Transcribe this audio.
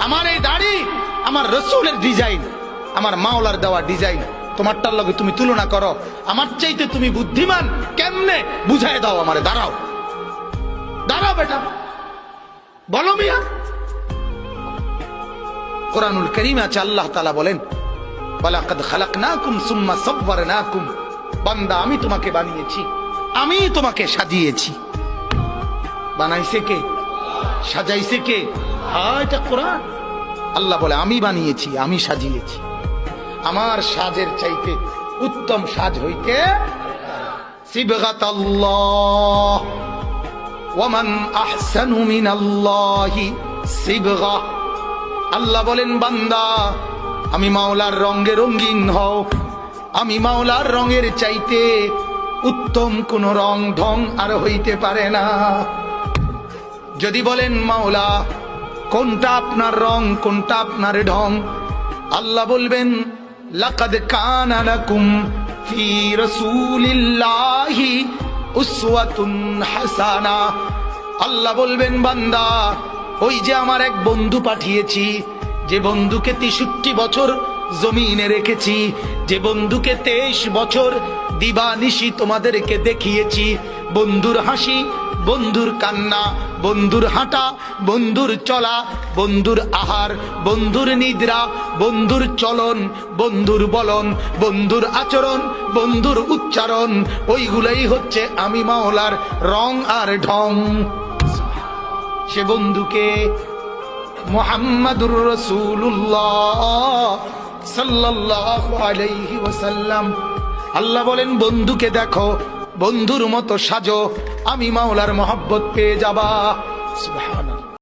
আমার এই দাড়ি আমার রসুলের ডিজাইন, আমার মাওলার দেওয়া ডিজাইন, তোমারটার লগে তুমি তুলনা করো, আমার চাইতে তুমি বুদ্ধিমান কেমনে বুঝাই দাও আমারে। দাঁড়াও দাঁড়াও বেটা, বলো মিয়া। কোরআনুল কারীমে আছে, আল্লাহ তাআলা বলেন ওয়ালাকাদ খালাকনাকুম সুম্মা সাওয়ারনাকুম, বান্দা আমি তোমাকে বানিয়েছি, আমি তোমাকে সাজিয়েছি। বানাইছে কে? সাজাইছে কে? এটা কোরআন। আল্লাহ বলে আমি বানিয়েছি, আমি সাজিয়েছি। আমার সাজের চাইতে উত্তম সাজ হইতে সিবগাতাল্লাহ ওয়া মান আহসানু মিনাল্লাহি সিবগা। আল্লাহ বলেন বান্দা আমি মাওলার রঙে রঙিন হও, আমি মাওলার রঙের চাইতে উত্তম কোন রং ঢং আর হইতে পারে না। যদি বলেন মাওলা কোনটা আপনার রং, কোনটা আপনার ঢং, আল্লাহ বলবেন লাকাদ কানা লাকুম ফি রাসূলিল্লাহি উসওয়াতুন হাসানা। আল্লাহ বলবেন বান্দা ওই যে আমার এক বন্ধু পাঠিয়েছি, যে বন্ধুকে 63 বছর জমিনে রেখেছি, যে বন্ধুকে 23 বছর দিবানিশি তোমাদেরকে দেখিয়েছি, বন্ধুর হাসি, বন্ধুর কান্না, বন্ধুর হাঁটা, বন্ধুর চলা, বন্ধুর আহার, বন্ধুর নিদ্রা, বন্ধুর চলন, বন্ধুর বলন, বন্ধুর আচরণ, বন্ধুর উচ্চারণ, ওইগুলাই হচ্ছে আমি মাওলার রং আর ঢং। সে বন্ধুকে মুহাম্মাদুর রাসূলুল্লাহ সাল্লাল্লাহু আলাইহি ওয়াসাল্লাম। আল্লাহ বলেন বন্ধুকে দেখো, বন্ধুর মতো সাজো, আমি মাওলার মহব্বত পেয়ে যাবা। সুবহানাল্লাহ।